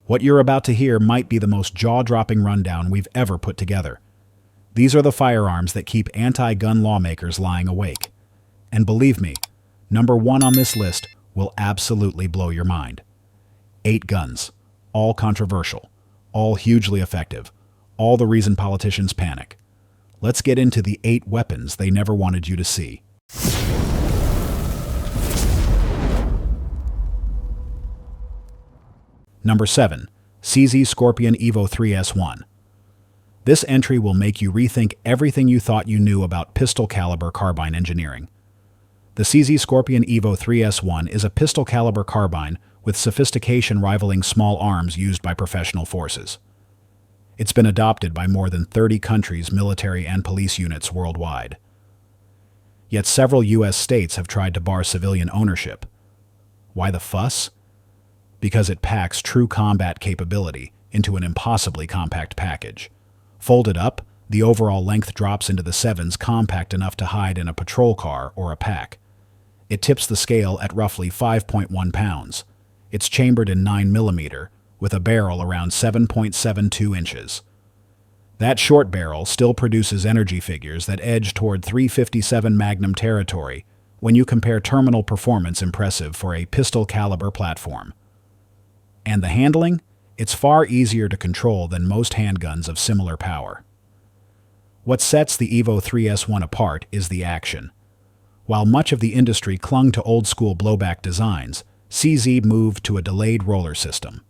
What you're about to hear might be the most jaw-dropping rundown we've ever put together. These are the firearms that keep anti-gun lawmakers lying awake. And believe me, number one on this list will absolutely blow your mind. 8 guns, all controversial, all hugely effective, all the reason politicians panic. Let's get into the 8 weapons they never wanted you to see. Number 7. CZ Scorpion EVO 3S1. This entry will make you rethink everything you thought you knew about pistol caliber carbine engineering. The CZ Scorpion EVO 3S1 is a pistol caliber carbine with sophistication rivaling small arms used by professional forces. It's been adopted by more than 30 countries' military and police units worldwide. Yet several U.S. states have tried to bar civilian ownership. Why the fuss? Because it packs true combat capability into an impossibly compact package. Folded up, the overall length drops into the 7s, compact enough to hide in a patrol car or a pack. It tips the scale at roughly 5.1 pounds. It's chambered in 9mm, with a barrel around 7.72 inches. That short barrel still produces energy figures that edge toward .357 Magnum territory when you compare terminal performance impressive for a pistol caliber platform. And the handling? It's far easier to control than most handguns of similar power. What sets the EVO 3S1 apart is the action. While much of the industry clung to old-school blowback designs, CZ moved to a delayed roller system.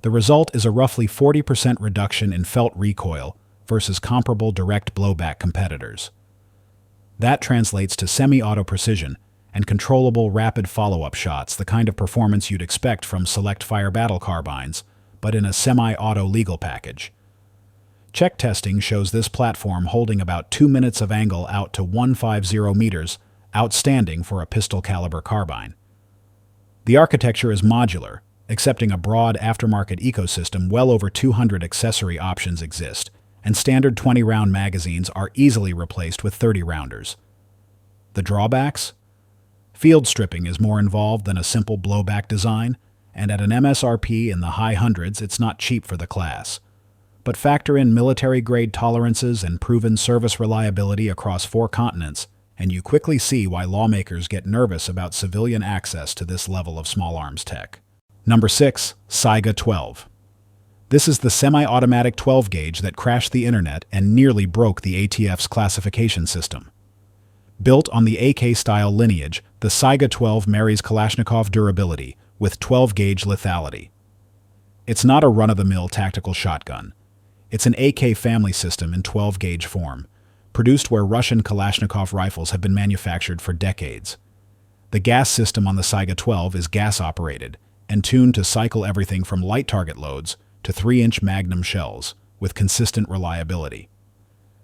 The result is a roughly 40% reduction in felt recoil versus comparable direct blowback competitors. That translates to semi-auto precision and controllable rapid follow-up shots, the kind of performance you'd expect from select fire battle carbines, but in a semi-auto legal package. Check testing shows this platform holding about 2 minutes of angle out to 150 meters, outstanding for a pistol caliber carbine. The architecture is modular, accepting a broad aftermarket ecosystem. Well over 200 accessory options exist, and standard 20-round magazines are easily replaced with 30-rounders. The drawbacks? Field stripping is more involved than a simple blowback design, and at an MSRP in the high hundreds, it's not cheap for the class. But factor in military-grade tolerances and proven service reliability across 4 continents, and you quickly see why lawmakers get nervous about civilian access to this level of small arms tech. Number 6. Saiga 12. This is the semi-automatic 12-gauge that crashed the internet and nearly broke the ATF's classification system. Built on the AK-style lineage, the Saiga 12 marries Kalashnikov durability with 12-gauge lethality. It's not a run-of-the-mill tactical shotgun. It's an AK family system in 12-gauge form, produced where Russian Kalashnikov rifles have been manufactured for decades. The gas system on the Saiga 12 is gas-operated and tuned to cycle everything from light target loads to 3-inch Magnum shells with consistent reliability.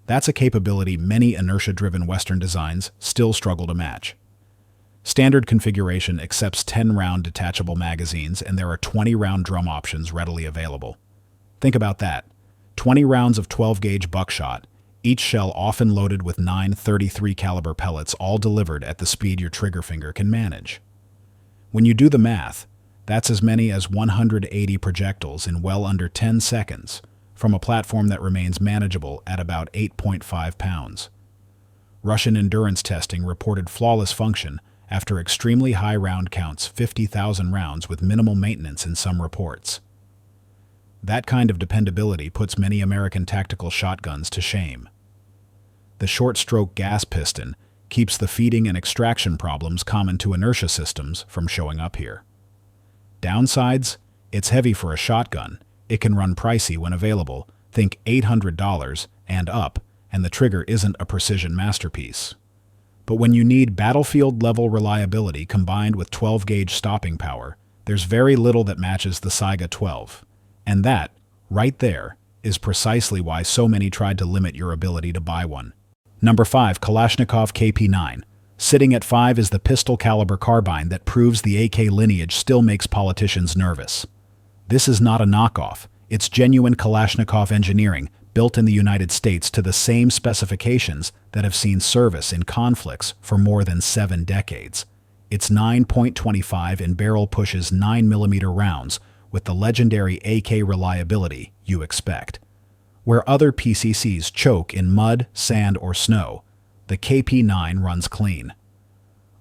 That's a capability many inertia-driven Western designs still struggle to match. Standard configuration accepts 10-round detachable magazines, and there are 20-round drum options readily available. Think about that. 20 rounds of 12-gauge buckshot, each shell often loaded with 9.33 caliber pellets, all delivered at the speed your trigger finger can manage. When you do the math, that's as many as 180 projectiles in well under 10 seconds, from a platform that remains manageable at about 8.5 pounds. Russian endurance testing reported flawless function after extremely high round counts, 50,000 rounds with minimal maintenance in some reports. That kind of dependability puts many American tactical shotguns to shame. The short-stroke gas piston keeps the feeding and extraction problems common to inertia systems from showing up here. Downsides? It's heavy for a shotgun. It can run pricey when available, think $800 and up, and the trigger isn't a precision masterpiece. But when you need battlefield-level reliability combined with 12-gauge stopping power, there's very little that matches the Saiga 12. And that, right there, is precisely why so many tried to limit your ability to buy one. Number 5. Kalashnikov KP-9. Sitting at 5 is the pistol caliber carbine that proves the AK lineage still makes politicians nervous. This is not a knockoff. It's genuine Kalashnikov engineering, built in the United States to the same specifications that have seen service in conflicts for more than 7 decades. Its 9.25 in barrel pushes 9mm rounds, with the legendary AK reliability you expect. Where other PCCs choke in mud, sand, or snow, the KP-9 runs clean.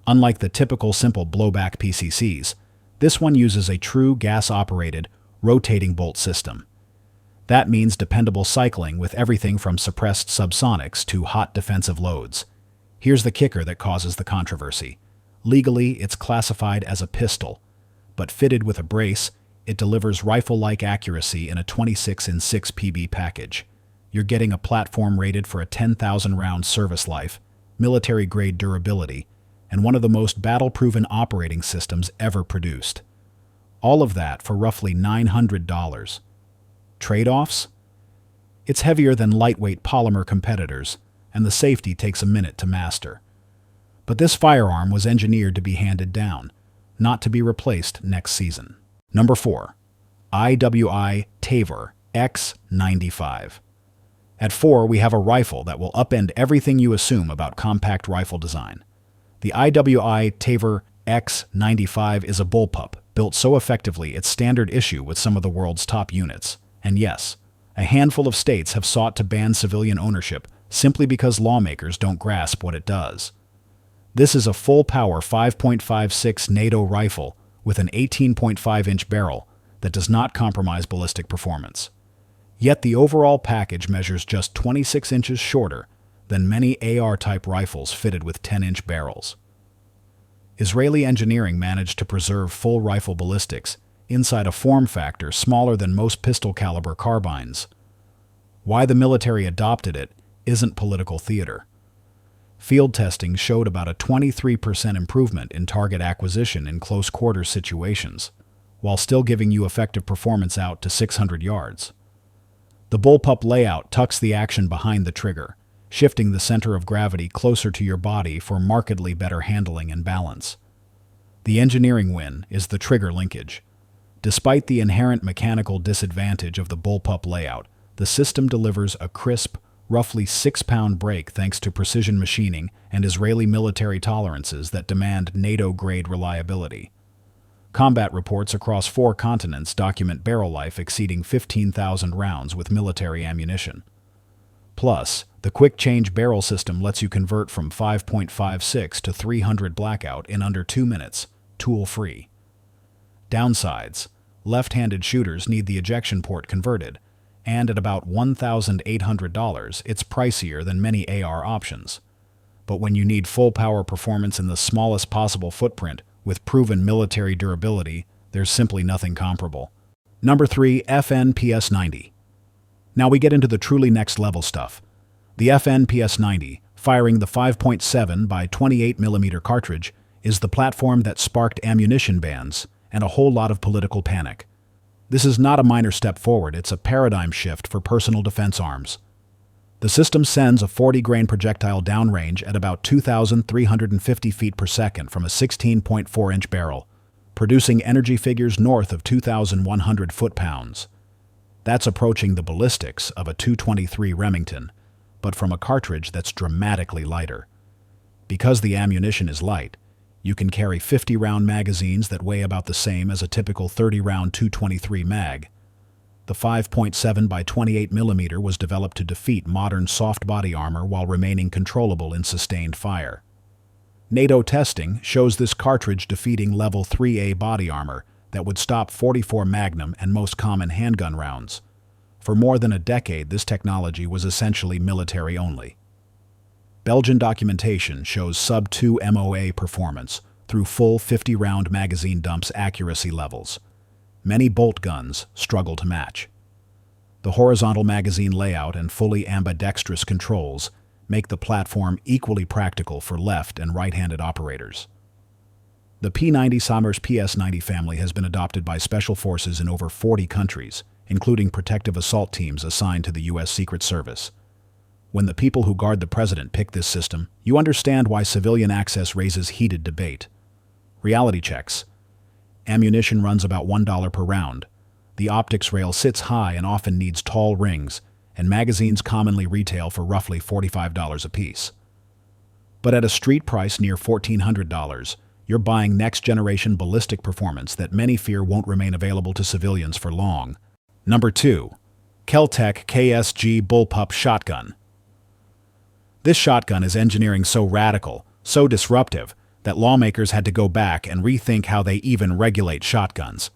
Unlike the typical simple blowback PCCs, this one uses a true gas-operated, rotating bolt system. That means dependable cycling with everything from suppressed subsonics to hot defensive loads. Here's the kicker that causes the controversy. Legally, it's classified as a pistol, but fitted with a brace, it delivers rifle-like accuracy in a 26-in-6 PB package. You're getting a platform rated for a 10,000-round service life, military-grade durability, and one of the most battle-proven operating systems ever produced. All of that for roughly $900. Trade-offs? It's heavier than lightweight polymer competitors, and the safety takes a minute to master. But this firearm was engineered to be handed down, not to be replaced next season. Number 4. IWI Tavor X95. At 4, we have a rifle that will upend everything you assume about compact rifle design. The IWI Tavor X95 is a bullpup, built so effectively it's standard issue with some of the world's top units. And yes, a handful of states have sought to ban civilian ownership simply because lawmakers don't grasp what it does. This is a full-power 5.56 NATO rifle with an 18.5-inch barrel that does not compromise ballistic performance. Yet the overall package measures just 26 inches shorter than many AR-type rifles fitted with 10-inch barrels. Israeli engineering managed to preserve full rifle ballistics inside a form factor smaller than most pistol-caliber carbines. Why the military adopted it isn't political theater. Field testing showed about a 23% improvement in target acquisition in close-quarters situations, while still giving you effective performance out to 600 yards. The bullpup layout tucks the action behind the trigger, shifting the center of gravity closer to your body for markedly better handling and balance. The engineering win is the trigger linkage. Despite the inherent mechanical disadvantage of the bullpup layout, the system delivers a crisp, roughly 6-pound break thanks to precision machining and Israeli military tolerances that demand NATO-grade reliability. Combat reports across 4 continents document barrel life exceeding 15,000 rounds with military ammunition. Plus, the quick-change barrel system lets you convert from 5.56 to 300 blackout in under 2 minutes, tool-free. Downsides: left-handed shooters need the ejection port converted, and at about $1,800, it's pricier than many AR options. But when you need full power performance in the smallest possible footprint with proven military durability, there's simply nothing comparable. Number 3. FN-PS90. Now we get into the truly next-level stuff. The FN-PS90, firing the 5.7 by 28mm cartridge, is the platform that sparked ammunition bans and a whole lot of political panic. This is not a minor step forward, it's a paradigm shift for personal defense arms. The system sends a 40-grain projectile downrange at about 2,350 feet per second from a 16.4-inch barrel, producing energy figures north of 2,100 foot-pounds. That's approaching the ballistics of a .223 Remington, but from a cartridge that's dramatically lighter. Because the ammunition is light, you can carry 50-round magazines that weigh about the same as a typical 30-round .223 mag. The 5.7 by 28mm was developed to defeat modern soft body armor while remaining controllable in sustained fire. NATO testing shows this cartridge defeating level 3A body armor that would stop .44 Magnum and most common handgun rounds. For more than a decade, this technology was essentially military only. Belgian documentation shows sub-2 MOA performance through full 50-round magazine dumps accuracy levels. Many bolt guns struggle to match. The horizontal magazine layout and fully ambidextrous controls make the platform equally practical for left and right-handed operators. The P90 Somers PS90 family has been adopted by special forces in over 40 countries, including protective assault teams assigned to the U.S. Secret Service. When the people who guard the president pick this system, you understand why civilian access raises heated debate. Reality checks. Ammunition runs about $1 per round. The optics rail sits high and often needs tall rings, and magazines commonly retail for roughly $45 apiece. But at a street price near $1,400, You're buying next-generation ballistic performance that many fear won't remain available to civilians for long. Number 2. Kel-Tec KSG bullpup shotgun. This shotgun is engineering so radical, so disruptive, that lawmakers had to go back and rethink how they even regulate shotguns.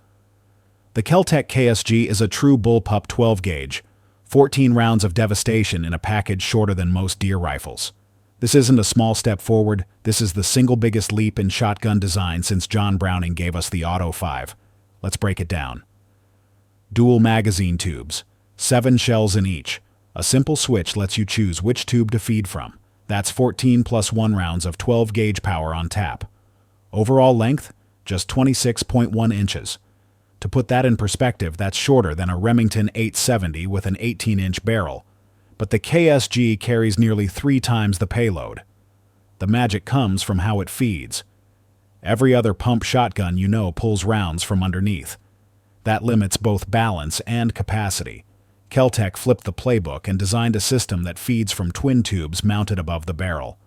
The Kel-Tec KSG is a true bullpup 12-gauge, 14 rounds of devastation in a package shorter than most deer rifles. This isn't a small step forward, this is the single biggest leap in shotgun design since John Browning gave us the Auto 5. Let's break it down. Dual magazine tubes, 7 shells in each. A simple switch lets you choose which tube to feed from. That's 14 plus 1 rounds of 12-gauge power on tap. Overall length, just 26.1 inches. To put that in perspective, that's shorter than a Remington 870 with an 18-inch barrel. But the KSG carries nearly 3 times the payload. The magic comes from how it feeds. Every other pump shotgun you know pulls rounds from underneath. That limits both balance and capacity. Kel-Tec flipped the playbook and designed a system that feeds from twin tubes mounted above the barrel.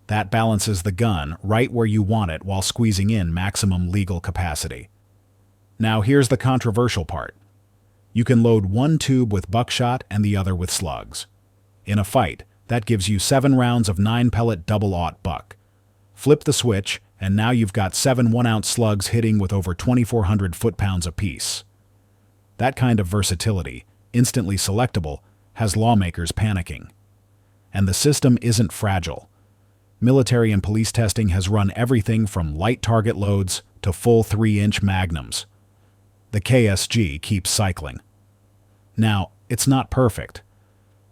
That balances the gun right where you want it while squeezing in maximum legal capacity. Now here's the controversial part. You can load one tube with buckshot and the other with slugs. In a fight, that gives you 7 rounds of 9-pellet double-aught buck. Flip the switch, and now you've got 7 1-ounce slugs hitting with over 2,400 foot-pounds apiece. That kind of versatility, instantly selectable, has lawmakers panicking. And the system isn't fragile. Military and police testing has run everything from light target loads to full 3-inch magnums. The KSG keeps cycling. Now, it's not perfect.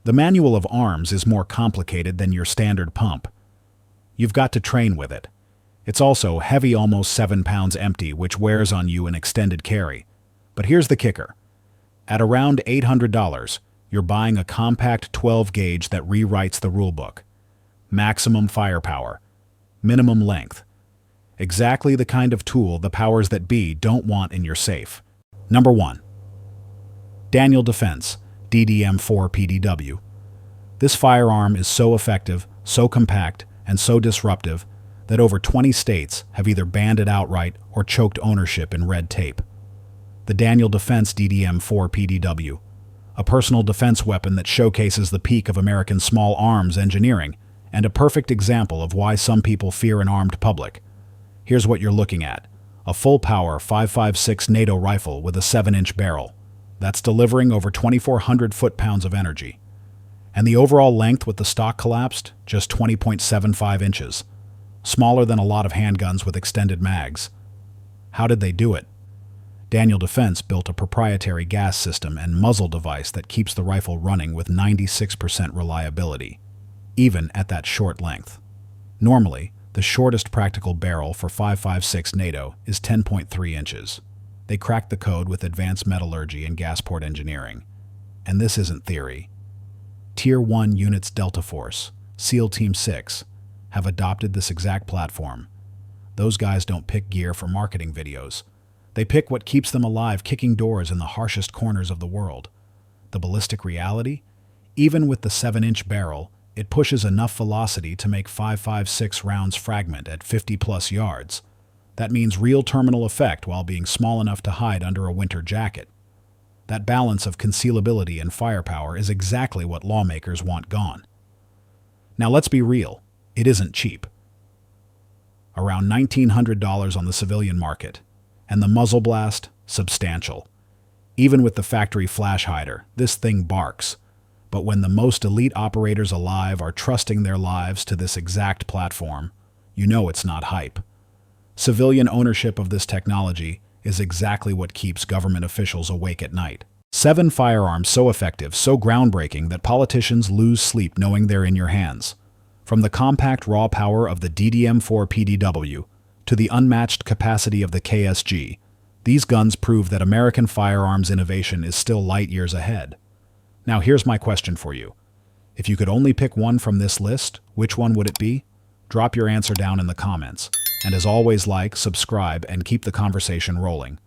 The manual of arms is more complicated than your standard pump. You've got to train with it. It's also heavy, almost 7 pounds empty, which wears on you in extended carry. But here's the kicker. At around $800, you're buying a compact 12-gauge that rewrites the rulebook. Maximum firepower. Minimum length. Exactly the kind of tool the powers that be don't want in your safe. Number 1. Daniel Defense DDM4 PDW. This firearm is so effective, so compact, and so disruptive that over 20 states have either banned it outright or choked ownership in red tape. The Daniel Defense DDM4 PDW, a personal defense weapon that showcases the peak of American small arms engineering, and a perfect example of why some people fear an armed public. Here's what you're looking at. A full-power 5.56 NATO rifle with a 7-inch barrel. That's delivering over 2,400 foot-pounds of energy. And the overall length with the stock collapsed, just 20.75 inches. Smaller than a lot of handguns with extended mags. How did they do it? Daniel Defense built a proprietary gas system and muzzle device that keeps the rifle running with 96% reliability, even at that short length. Normally, the shortest practical barrel for 5.56 NATO is 10.3 inches. They cracked the code with advanced metallurgy and gasport engineering. And this isn't theory. Tier 1 units Delta Force, SEAL Team 6, have adopted this exact platform. Those guys don't pick gear for marketing videos. They pick what keeps them alive, kicking doors in the harshest corners of the world. The ballistic reality? Even with the 7-inch barrel, it pushes enough velocity to make 5.56 rounds fragment at 50-plus yards. That means real terminal effect while being small enough to hide under a winter jacket. That balance of concealability and firepower is exactly what lawmakers want gone. Now let's be real, it isn't cheap. Around $1,900 on the civilian market, and the muzzle blast, substantial. Even with the factory flash hider, this thing barks. But when the most elite operators alive are trusting their lives to this exact platform, you know it's not hype. Civilian ownership of this technology is exactly what keeps government officials awake at night. 7 firearms so effective, so groundbreaking that politicians lose sleep knowing they're in your hands. From the compact raw power of the DDM4 PDW to the unmatched capacity of the KSG, these guns prove that American firearms innovation is still light years ahead. Now here's my question for you. If you could only pick one from this list, which one would it be? Drop your answer down in the comments. And as always, like, subscribe, and keep the conversation rolling.